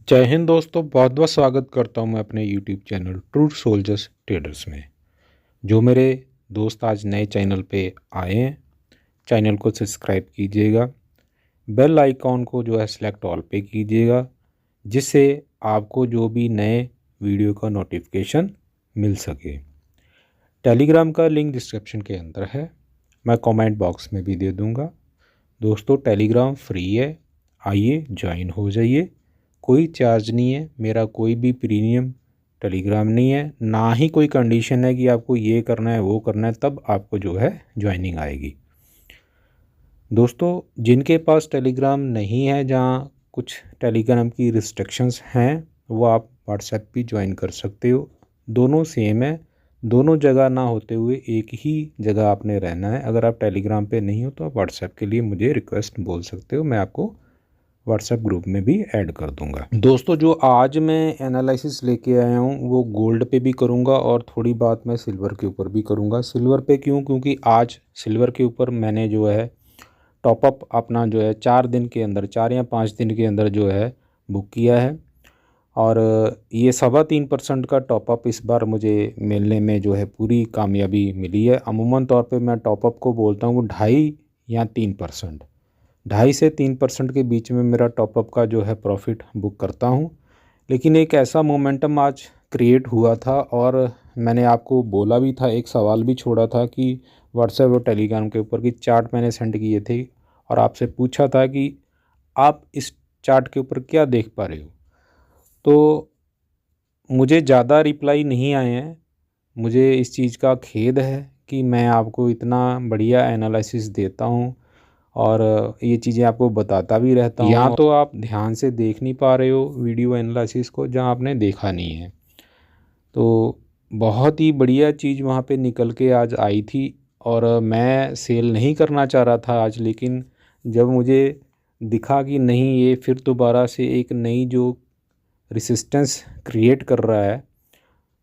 जय हिंद दोस्तों, बहुत बहुत स्वागत करता हूं मैं अपने YouTube channel true soldiers traders में। जो मेरे दोस्त आज नए चैनल पे आए हैं, चैनल को सब्सक्राइब कीजिएगा, बेल आइकॉन को जो है सेलेक्ट ऑल पे कीजिएगा, जिससे आपको जो भी नए वीडियो का नोटिफिकेशन मिल सके। टेलीग्राम का लिंक डिस्क्रिप्शन के अंदर है, मैं कमेंट बॉक्स में भी दे दूँगा। दोस्तों, टेलीग्राम फ्री है, आइए ज्वाइन हो जाइए। कोई चार्ज नहीं है, मेरा कोई भी प्रीमियम टेलीग्राम नहीं है, ना ही कोई कंडीशन है कि आपको ये करना है वो करना है तब आपको जो है ज्वाइनिंग आएगी। दोस्तों, जिनके पास टेलीग्राम नहीं है, जहाँ कुछ टेलीग्राम की रिस्ट्रिक्शंस हैं, वो आप व्हाट्सएप भी ज्वाइन कर सकते हो। दोनों सेम है, दोनों जगह ना होते हुए एक ही जगह आपने रहना है। अगर आप टेलीग्राम पे नहीं हो तो आप व्हाट्सएप के लिए मुझे रिक्वेस्ट बोल सकते हो, मैं आपको व्हाट्सएप ग्रुप में भी ऐड कर दूंगा। दोस्तों, जो आज मैं एनालिसिस लेके आया हूँ वो गोल्ड पे भी करूँगा और थोड़ी बात मैं सिल्वर के ऊपर भी करूँगा। सिल्वर पे क्यों? क्योंकि आज सिल्वर के ऊपर मैंने जो है टॉपअप अपना जो है 4 दिन के अंदर, 4 या 5 दिन के अंदर जो है बुक किया है, और ये 3.25% का टॉपअप इस बार मुझे मिलने में जो है पूरी कामयाबी मिली है। अमूमन तौर पे मैं टॉपअप को बोलता हूँ 2.5 या 3%, 2.5 से 3% के बीच में मेरा टॉपअप का जो है प्रॉफिट बुक करता हूँ। लेकिन एक ऐसा मोमेंटम आज क्रिएट हुआ था, और मैंने आपको बोला भी था, एक सवाल भी छोड़ा था कि व्हाट्सएप और टेलीग्राम के ऊपर कि चार्ट मैंने सेंड किए थे और आपसे पूछा था कि आप इस चार्ट के ऊपर क्या देख पा रहे हो। तो मुझे ज़्यादा रिप्लाई नहीं आए हैं। मुझे इस चीज़ का खेद है कि मैं आपको इतना बढ़िया एनालिसिस देता हूँ और ये चीज़ें आपको बताता भी रहता हूँ, या तो आप ध्यान से देख नहीं पा रहे हो वीडियो एनालिसिस को, जहाँ आपने देखा नहीं है। तो बहुत ही बढ़िया चीज़ वहाँ पे निकल के आज आई थी, और मैं सेल नहीं करना चाह रहा था आज, लेकिन जब मुझे दिखा कि नहीं, ये फिर दोबारा से एक नई जो रेसिस्टेंस क्रिएट कर रहा है,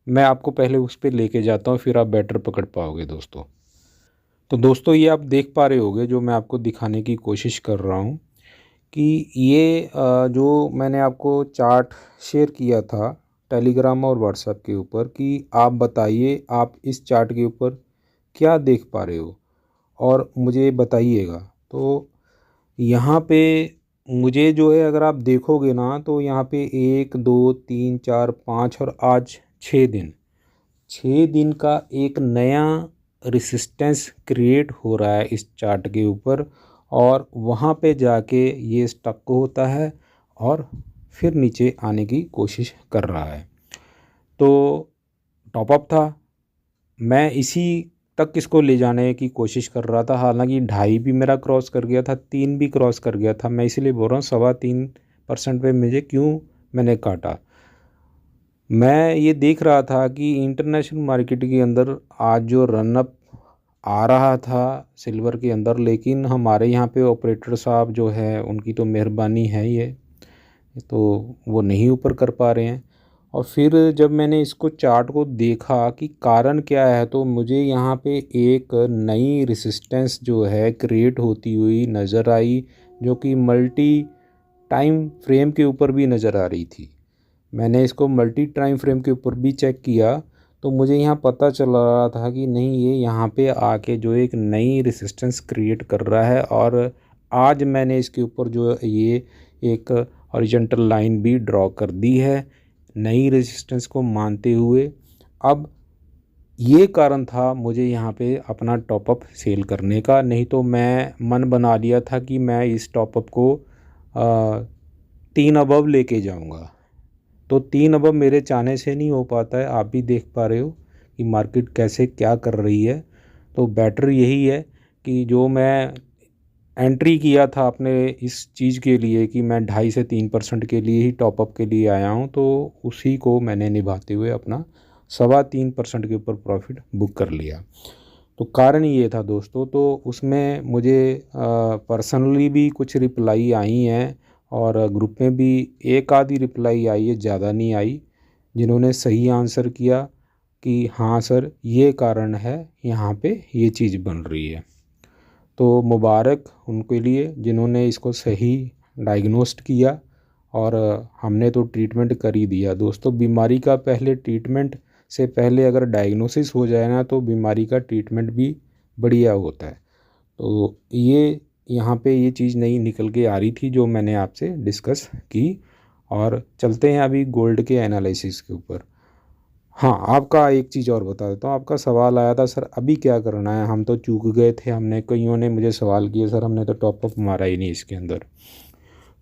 मैं आपको पहले उस पर लेके जाता हूँ, फिर आप बेटर पकड़ पाओगे दोस्तों। तो दोस्तों, ये आप देख पा रहे होगे, जो मैं आपको दिखाने की कोशिश कर रहा हूँ कि ये जो मैंने आपको चार्ट शेयर किया था टेलीग्राम और व्हाट्सएप के ऊपर, कि आप बताइए आप इस चार्ट के ऊपर क्या देख पा रहे हो और मुझे बताइएगा। तो यहाँ पे मुझे जो है, अगर आप देखोगे ना, तो यहाँ पे 1 2 3 4 5 और आज 6 दिन का एक नया रेसिस्टेंस क्रिएट हो रहा है इस चार्ट के ऊपर, और वहाँ पे जाके ये स्टक होता है और फिर नीचे आने की कोशिश कर रहा है। तो टॉपअप था, मैं इसी तक इसको ले जाने की कोशिश कर रहा था। हालांकि 2.5 भी मेरा क्रॉस कर गया था, 3 भी क्रॉस कर गया था। मैं इसीलिए बोल रहा हूँ 3.25% पे मुझे क्यों मैंने काटा। मैं ये देख रहा था कि इंटरनेशनल मार्केट के अंदर आज जो रन अप आ रहा था सिल्वर के अंदर, लेकिन हमारे यहाँ पे ऑपरेटर साहब जो है, उनकी तो मेहरबानी है ये, तो वो नहीं ऊपर कर पा रहे हैं। और फिर जब मैंने इसको चार्ट को देखा कि कारण क्या है, तो मुझे यहाँ पे एक नई रेसिस्टेंस जो है क्रिएट होती हुई नज़र आई, जो कि मल्टी टाइम फ्रेम के ऊपर भी नज़र आ रही थी। मैंने इसको मल्टी टाइम फ्रेम के ऊपर भी चेक किया, तो मुझे यहाँ पता चल रहा था कि नहीं, ये यहाँ पे आके जो एक नई रेसिस्टेंस क्रिएट कर रहा है। और आज मैंने इसके ऊपर जो ये एक हॉरिजॉन्टल लाइन भी ड्रॉ कर दी है नई रेजिस्टेंस को मानते हुए। अब ये कारण था मुझे यहाँ पे अपना टॉपअप सेल करने का, नहीं तो मैं मन बना लिया था कि मैं इस टॉपअप को 3 अबव लेके जाऊँगा। तो 3 अबव मेरे चाहने से नहीं हो पाता है, आप भी देख पा रहे हो कि मार्केट कैसे क्या कर रही है। तो बेटर यही है कि जो मैं एंट्री किया था अपने इस चीज़ के लिए कि मैं 2.5 से 3% के लिए ही टॉपअप के लिए आया हूँ, तो उसी को मैंने निभाते हुए अपना 3.25% के ऊपर प्रॉफिट बुक कर लिया। तो कारण ये था दोस्तों। तो उसमें मुझे पर्सनली भी कुछ रिप्लाई आई हैं, और ग्रुप में भी एक आधी रिप्लाई आई है, ज़्यादा नहीं आई, जिन्होंने सही आंसर किया कि हाँ सर, ये कारण है, यहाँ पे ये चीज़ बन रही है। तो मुबारक उनके लिए जिन्होंने इसको सही डायग्नोस्ट किया और हमने तो ट्रीटमेंट कर ही दिया दोस्तों। बीमारी का पहले ट्रीटमेंट से पहले अगर डायग्नोसिस हो जाए ना तो बीमारी का ट्रीटमेंट भी बढ़िया होता है। तो ये यहाँ पे ये चीज़ नई निकल के आ रही थी जो मैंने आपसे डिस्कस की। और चलते हैं अभी गोल्ड के एनालिसिस के ऊपर। हाँ, आपका एक चीज़ और बता देता हूँ। आपका सवाल आया था सर अभी क्या करना है, हम तो चूक गए थे, हमने कईयों ने मुझे सवाल किए सर हमने तो टॉपअप मारा ही नहीं इसके अंदर।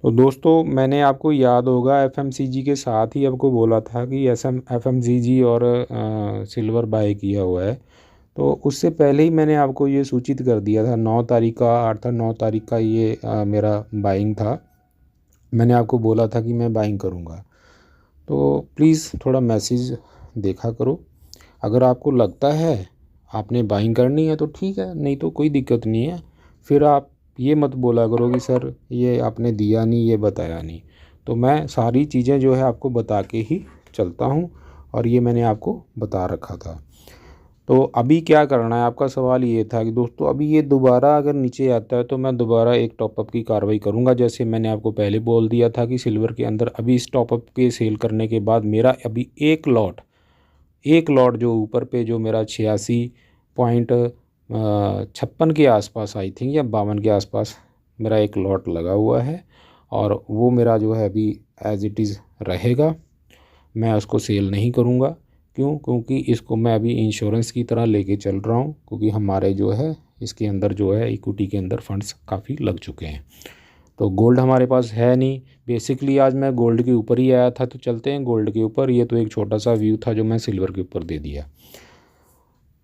तो दोस्तों मैंने आपको याद होगा एफएमसीजी के साथ ही आपको बोला था कि एफएमसीजी और सिल्वर बाय किया हुआ है। तो उससे पहले ही मैंने आपको ये सूचित कर दिया था 9 तारीख का, अर्थात 9 तारीख का ये मेरा बाइंग था। मैंने आपको बोला था कि मैं बाइंग करूँगा। तो प्लीज़ थोड़ा मैसेज देखा करो। अगर आपको लगता है आपने बाइंग करनी है तो ठीक है, नहीं तो कोई दिक्कत नहीं है। फिर आप ये मत बोला करो कि सर ये आपने दिया नहीं, ये बताया नहीं। तो मैं सारी चीज़ें जो है आपको बता के ही चलता हूँ और ये मैंने आपको बता रखा था। तो अभी क्या करना है, आपका सवाल ये था कि दोस्तों अभी ये दोबारा अगर नीचे आता है तो मैं दोबारा एक टॉपअप की कार्रवाई करूंगा। जैसे मैंने आपको पहले बोल दिया था कि सिल्वर के अंदर अभी इस टॉपअप के सेल करने के बाद मेरा अभी एक लॉट जो ऊपर पे जो मेरा 86.56 के आसपास आई थिंक या 52 के आसपास मेरा एक लॉट लगा हुआ है और वो मेरा जो है अभी एज इट इज़ रहेगा। मैं उसको सेल नहीं करूँगा। क्यों? क्योंकि इसको मैं अभी इंश्योरेंस की तरह लेके चल रहा हूँ, क्योंकि हमारे जो है इसके अंदर जो है इक्विटी के अंदर फंड्स काफ़ी लग चुके हैं। तो गोल्ड हमारे पास है नहीं। बेसिकली आज मैं गोल्ड के ऊपर ही आया था, तो चलते हैं गोल्ड के ऊपर। ये तो एक छोटा सा व्यू था जो मैं सिल्वर के ऊपर दे दिया।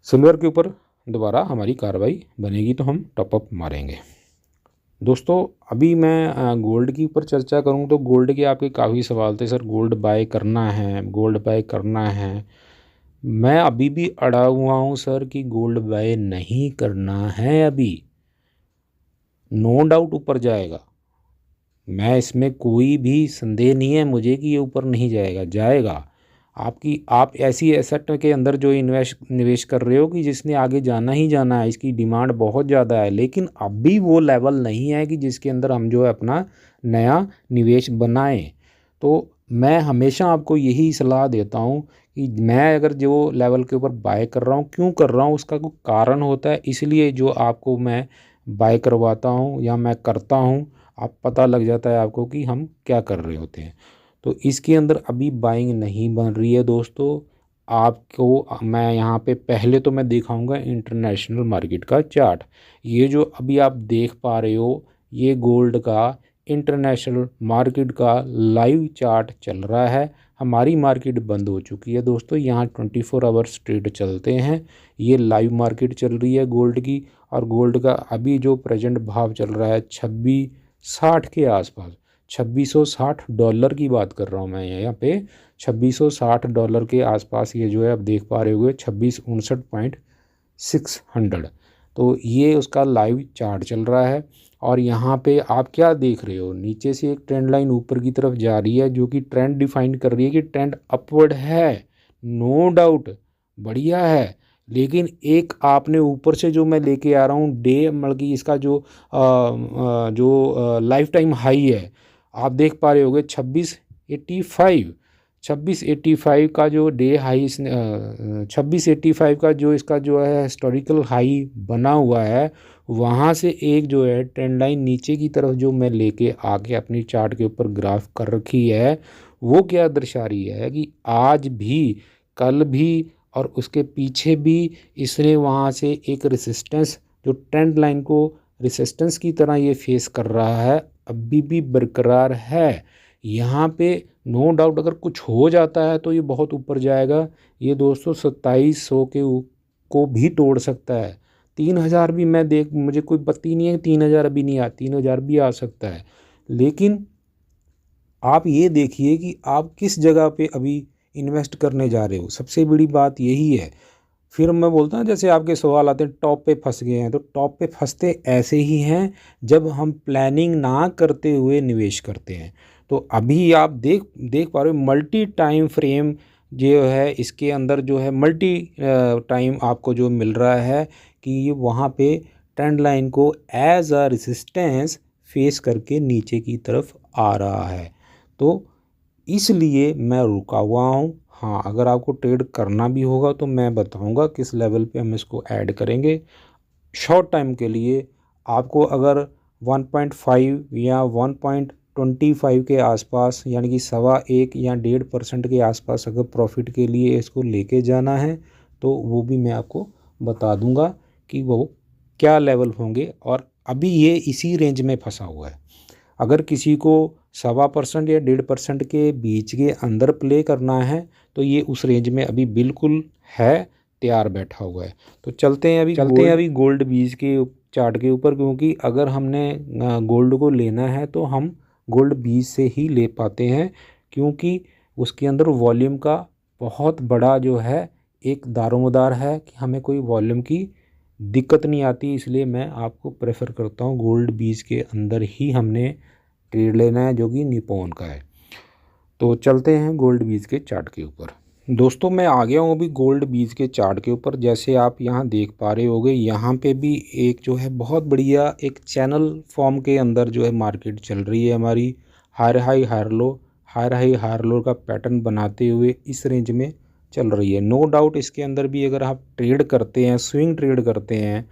सिल्वर के ऊपर दोबारा हमारी कार्रवाई बनेगी तो हम टॉपअप मारेंगे। दोस्तों अभी मैं गोल्ड के ऊपर चर्चा करूं तो गोल्ड के आपके काफ़ी सवाल थे, सर गोल्ड बाय करना है, गोल्ड बाय करना है। मैं अभी भी अड़ा हुआ हूं सर कि गोल्ड बाय नहीं करना है। अभी नो डाउट ऊपर जाएगा, मैं इसमें कोई भी संदेह नहीं है मुझे कि ये ऊपर नहीं जाएगा, जाएगा। आप ऐसी एसेट के अंदर जो निवेश कर रहे हो कि जिसने आगे जाना ही जाना है, इसकी डिमांड बहुत ज़्यादा है, लेकिन अभी वो लेवल नहीं है कि जिसके अंदर हम जो है अपना नया निवेश बनाएं। तो मैं हमेशा आपको यही सलाह देता हूँ कि मैं अगर जो लेवल के ऊपर बाय कर रहा हूँ, क्यों कर रहा हूँ, उसका कोई कारण होता है, इसलिए जो आपको मैं बाय करवाता हूँ या मैं करता हूँ, आप पता लग जाता है आपको कि हम क्या कर रहे होते हैं। तो इसके अंदर अभी बाइंग नहीं बन रही है दोस्तों। आपको मैं यहाँ पे पहले तो मैं दिखाऊंगा इंटरनेशनल मार्केट का चार्ट। ये जो अभी आप देख पा रहे हो ये गोल्ड का इंटरनेशनल मार्केट का लाइव चार्ट चल रहा है। हमारी मार्केट बंद हो चुकी है दोस्तों, यहाँ 24 आवर्स ट्रेड चलते हैं। ये लाइव मार्केट चल रही है गोल्ड की, और गोल्ड का अभी जो प्रेजेंट भाव चल रहा है 2660 के आसपास, $2660 की बात कर रहा हूँ मैं यहाँ पे। $2660 के आसपास ये जो है आप देख पा रहे होंगे 2659.600। तो ये उसका लाइव चार्ट चल रहा है। और यहाँ पे आप क्या देख रहे हो, नीचे से एक ट्रेंड लाइन ऊपर की तरफ जा रही है जो कि ट्रेंड डिफाइन कर रही है कि ट्रेंड अपवर्ड है, नो डाउट बढ़िया है। लेकिन एक आपने ऊपर से जो मैं लेके आ रहा हूँ डे, मतलब कि इसका जो लाइफ टाइम हाई है आप देख पा रहे होगे 2685 का जो डे हाई, 2685 का जो इसका जो है हिस्टोरिकल हाई बना हुआ है, वहाँ से एक जो है ट्रेंड लाइन नीचे की तरफ जो मैं लेके आके अपनी चार्ट के ऊपर ग्राफ कर रखी है, वो क्या दर्शा रही है कि आज भी, कल भी और उसके पीछे भी इसने वहाँ से एक रेसिस्टेंस, जो ट्रेंड लाइन को रेसिस्टेंस की तरह ये फेस कर रहा है, अभी भी बरकरार है। यहाँ पे नो डाउट अगर कुछ हो जाता है तो ये बहुत ऊपर जाएगा। ये दोस्तों 2700 को भी तोड़ सकता है। 3000 भी मुझे कोई पत्ती नहीं है, 3000 अभी नहीं आ, 3000 भी आ सकता है। लेकिन आप ये देखिए कि आप किस जगह पे अभी इन्वेस्ट करने जा रहे हो, सबसे बड़ी बात यही है। फिर मैं बोलता हूँ जैसे आपके सवाल आते हैं टॉप पे फंस गए हैं, तो टॉप पे फंसते ऐसे ही हैं जब हम प्लानिंग ना करते हुए निवेश करते हैं। तो अभी आप देख पा रहे हो मल्टी टाइम फ्रेम जो है, इसके अंदर जो है मल्टी टाइम आपको जो मिल रहा है कि ये वहाँ पे ट्रेंड लाइन को एज अ रेसिस्टेंस फेस करके नीचे की तरफ आ रहा है। तो इसलिए मैं रुका हुआ हूँ। हाँ, अगर आपको ट्रेड करना भी होगा तो मैं बताऊँगा किस लेवल पे हम इसको ऐड करेंगे। शॉर्ट टाइम के लिए आपको अगर 1.5 या 1.25 के आसपास, यानी कि 1.25 या 1.5% के आसपास अगर प्रॉफिट के लिए इसको लेके जाना है तो वो भी मैं आपको बता दूंगा कि वो क्या लेवल होंगे। और अभी ये इसी रेंज में फंसा हुआ है। अगर किसी को 1.25% या 1.5% के बीच के अंदर प्ले करना है तो ये उस रेंज में अभी बिल्कुल है, तैयार बैठा हुआ है। तो चलते हैं अभी गोल्ड बीज के चार्ट के ऊपर, क्योंकि अगर हमने गोल्ड को लेना है तो हम गोल्ड बीज से ही ले पाते हैं, क्योंकि उसके अंदर वॉल्यूम का बहुत बड़ा जो है एक दारोमदार है कि हमें कोई वॉल्यूम की दिक्कत नहीं आती। इसलिए मैं आपको प्रेफर करता हूँ गोल्ड बीज के अंदर ही हमने ट्रेड लेना है, जो कि निप्पॉन का है। तो चलते हैं गोल्ड बीज के चार्ट के ऊपर। दोस्तों मैं आ गया हूँ अभी गोल्ड बीज के चार्ट के ऊपर। जैसे आप यहाँ देख पा रहे होगे, यहाँ पे भी एक जो है बहुत बढ़िया एक चैनल फॉर्म के अंदर जो है मार्केट चल रही है हमारी। Higher high higher low, higher high higher low का पैटर्न बनाते हुए इस रेंज में चल रही है। नो डाउट इसके अंदर भी अगर आप ट्रेड करते हैं, स्विंग ट्रेड करते हैं,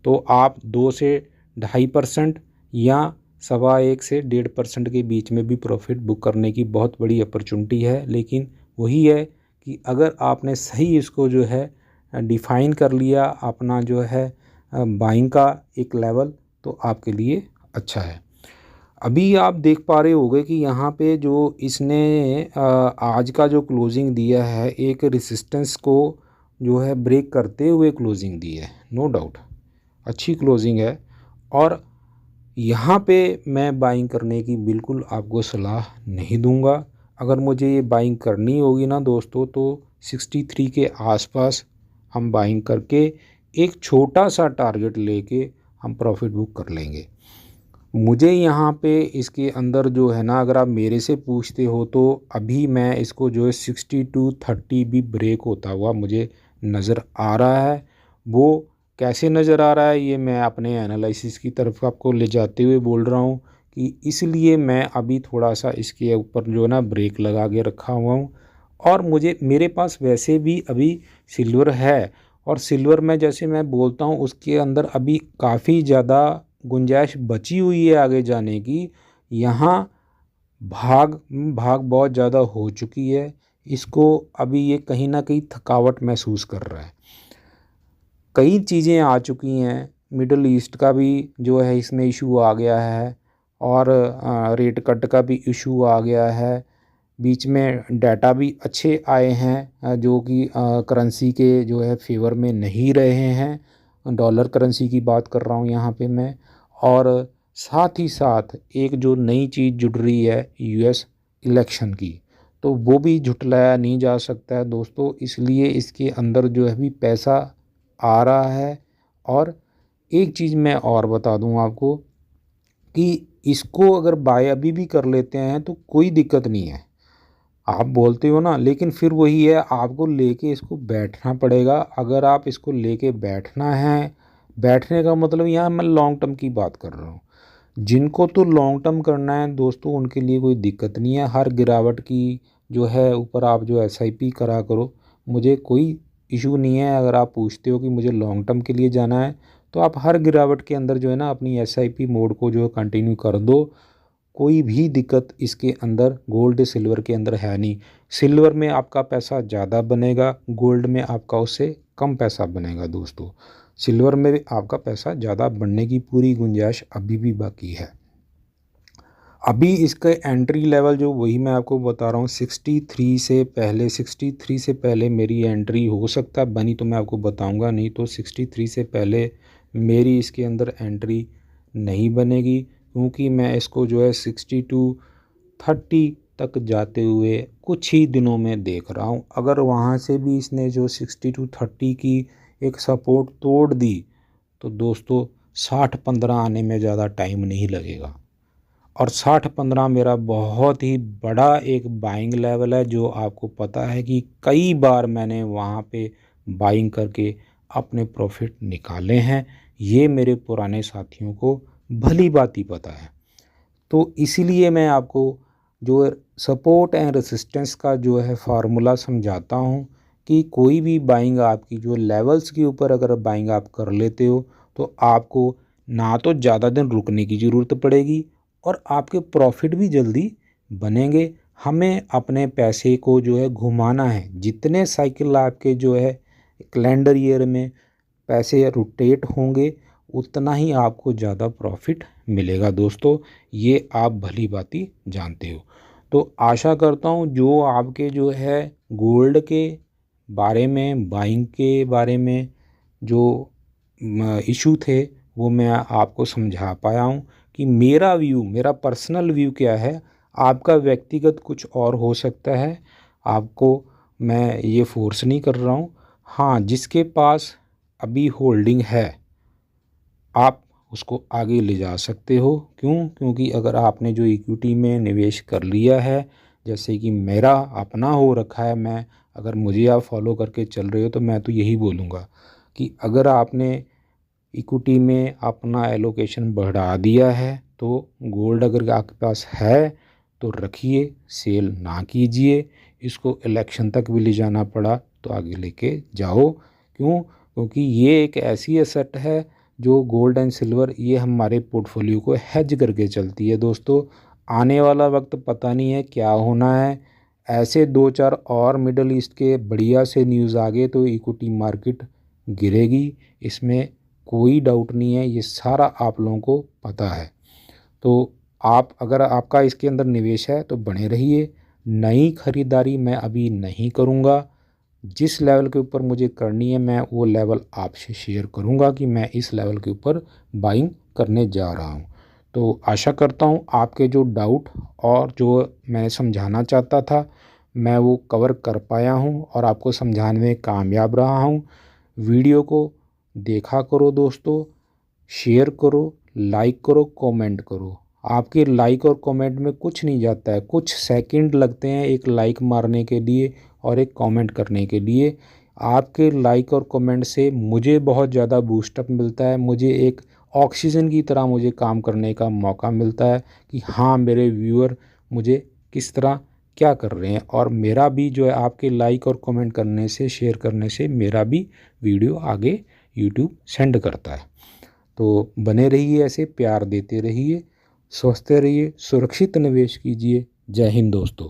तो आप 2 से 2.5% या 1.25 से 1.5% के बीच में भी प्रॉफिट बुक करने की बहुत बड़ी अपॉर्चुनिटी है। लेकिन वही है कि अगर आपने सही इसको जो है डिफ़ाइन कर लिया अपना जो है बाइंग का एक लेवल, तो आपके लिए अच्छा है। अभी आप देख पा रहे होंगे कि यहाँ पे जो इसने आज का जो क्लोजिंग दिया है, एक रेसिस्टेंस को जो है ब्रेक करते हुए क्लोजिंग दी है। नो डाउट अच्छी क्लोजिंग है। और यहाँ पे मैं बाइंग करने की बिल्कुल आपको सलाह नहीं दूंगा। अगर मुझे ये बाइंग करनी होगी ना दोस्तों, तो 63 के आसपास हम बाइंग करके एक छोटा सा टारगेट लेके हम प्रॉफिट बुक कर लेंगे। मुझे यहाँ पे इसके अंदर जो है ना, अगर आप मेरे से पूछते हो तो अभी मैं इसको जो है 62.30 भी ब्रेक होता हुआ मुझे नज़र आ रहा है। वो कैसे नज़र आ रहा है ये मैं अपने एनालिसिस की तरफ आपको ले जाते हुए बोल रहा हूँ कि इसलिए मैं अभी थोड़ा सा इसके ऊपर जो है ना ब्रेक लगा के रखा हुआ हूँ। और मेरे पास वैसे भी अभी सिल्वर है, और सिल्वर में जैसे मैं बोलता हूँ उसके अंदर अभी काफ़ी ज़्यादा गुंजाइश बची हुई है आगे जाने की। यहाँ भाग भाग बहुत ज़्यादा हो चुकी है, इसको अभी ये कहीं ना कहीं थकावट महसूस कर रहा है। कई चीज़ें आ चुकी हैं, मिडल ईस्ट का भी जो है इसमें इशू आ गया है, और रेट कट का भी इशू आ गया है। बीच में डाटा भी अच्छे आए हैं जो कि करेंसी के जो है फेवर में नहीं रहे हैं। डॉलर करेंसी की बात कर रहा हूँ यहाँ पे मैं। और साथ ही साथ एक जो नई चीज़ जुड़ रही है यूएस इलेक्शन की, तो वो भी झुटलाया नहीं जा सकता है दोस्तों। इसलिए इसके अंदर जो है भी पैसा आ रहा है। और एक चीज़ मैं और बता दूं आपको कि इसको अगर बाय अभी भी कर लेते हैं तो कोई दिक्कत नहीं है। आप बोलते हो ना, लेकिन फिर वही है, आपको लेके इसको बैठना पड़ेगा। अगर आप इसको लेके बैठना है, बैठने का मतलब यहाँ मैं लॉन्ग टर्म की बात कर रहा हूँ। जिनको तो लॉन्ग टर्म करना है दोस्तों, उनके लिए कोई दिक्कत नहीं है। हर गिरावट की जो है ऊपर आप जो एसआईपी करा करो, मुझे कोई इशू नहीं है। अगर आप पूछते हो कि मुझे लॉन्ग टर्म के लिए जाना है, तो आप हर गिरावट के अंदर जो है ना अपनी एसआईपी मोड को जो है कंटिन्यू कर दो। कोई भी दिक्कत इसके अंदर गोल्ड सिल्वर के अंदर है नहीं। सिल्वर में आपका पैसा ज़्यादा बनेगा, गोल्ड में आपका उससे कम पैसा बनेगा दोस्तों। सिल्वर में भी आपका पैसा ज़्यादा बढ़ने की पूरी गुंजाइश अभी भी बाकी है। अभी इसका एंट्री लेवल जो वही मैं आपको बता रहा हूँ 63 से पहले मेरी एंट्री हो सकता है बनी तो मैं आपको बताऊंगा, नहीं तो 63 से पहले मेरी इसके अंदर एंट्री नहीं बनेगी, क्योंकि मैं इसको जो है 62.30 तक जाते हुए कुछ ही दिनों में देख रहा हूँ। अगर वहाँ से भी इसने जो 62.30 की एक सपोर्ट तोड़ दी तो दोस्तों 60-15 आने में ज़्यादा टाइम नहीं लगेगा। और 60-15 मेरा बहुत ही बड़ा एक बाइंग लेवल है, जो आपको पता है कि कई बार मैंने वहाँ पे बाइंग करके अपने प्रॉफिट निकाले हैं। ये मेरे पुराने साथियों को भली भांति पता है। तो इसीलिए मैं आपको जो सपोर्ट एंड रेसिस्टेंस का जो है फार्मूला समझाता हूँ कि कोई भी बाइंग आपकी जो लेवल्स के ऊपर अगर बाइंग आप कर लेते हो तो आपको ना तो ज़्यादा दिन रुकने की ज़रूरत पड़ेगी और आपके प्रॉफिट भी जल्दी बनेंगे। हमें अपने पैसे को जो है घुमाना है, जितने साइकिल आपके जो है कैलेंडर ईयर में पैसे रोटेट होंगे उतना ही आपको ज़्यादा प्रॉफिट मिलेगा दोस्तों, ये आप भली भांति जानते हो। तो आशा करता हूँ जो आपके जो है गोल्ड के बारे में, बाइंग के बारे में जो इशू थे वो मैं आपको समझा पाया हूँ कि मेरा व्यू, मेरा पर्सनल व्यू क्या है, आपका व्यक्तिगत कुछ और हो सकता है। आपको मैं ये फोर्स नहीं कर रहा हूँ। हाँ, जिसके पास अभी होल्डिंग है आप उसको आगे ले जा सकते हो। क्यों? क्योंकि अगर आपने जो इक्विटी में निवेश कर लिया है, जैसे कि मेरा अपना हो रखा है, मैं अगर मुझे आप फॉलो करके चल रहे हो तो मैं तो यही बोलूँगा कि अगर आपने इक्विटी में अपना एलोकेशन बढ़ा दिया है तो गोल्ड अगर आपके पास है तो रखिए, सेल ना कीजिए। इसको इलेक्शन तक भी ले जाना पड़ा तो आगे लेके जाओ। क्यों? क्योंकि ये एक ऐसी एसेट है जो गोल्ड एंड सिल्वर, ये हमारे पोर्टफोलियो को हेज करके चलती है दोस्तों। आने वाला वक्त पता नहीं है क्या होना है, ऐसे 2-4 और मिडल ईस्ट के बढ़िया से न्यूज़ आ गए तो इक्विटी मार्केट गिरेगी, इसमें कोई डाउट नहीं है, ये सारा आप लोगों को पता है। तो आप अगर आपका इसके अंदर निवेश है तो बने रहिए। नई खरीदारी मैं अभी नहीं करूँगा, जिस लेवल के ऊपर मुझे करनी है मैं वो लेवल आपसे शेयर करूँगा कि मैं इस लेवल के ऊपर बाइंग करने जा रहा हूँ। तो आशा करता हूँ आपके जो डाउट और जो मैं समझाना चाहता था मैं वो कवर कर पाया हूँ और आपको समझाने में कामयाब रहा हूँ। वीडियो को देखा करो दोस्तों, शेयर करो, लाइक करो, कमेंट करो। आपके लाइक और कमेंट में कुछ नहीं जाता है, कुछ सेकंड लगते हैं एक लाइक मारने के लिए और एक कमेंट करने के लिए। आपके लाइक और कमेंट से मुझे बहुत ज़्यादा बूस्टअप मिलता है, मुझे एक ऑक्सीजन की तरह मुझे काम करने का मौका मिलता है कि हाँ, मेरे व्यूअर मुझे किस तरह क्या कर रहे हैं, और मेरा भी जो है आपके लाइक और कमेंट करने से, शेयर करने से मेरा भी वीडियो आगे यूट्यूब सेंड करता है। तो बने रहिए, ऐसे प्यार देते रहिए, स्वस्थ रहिए, सुरक्षित निवेश कीजिए। जय हिंद दोस्तों।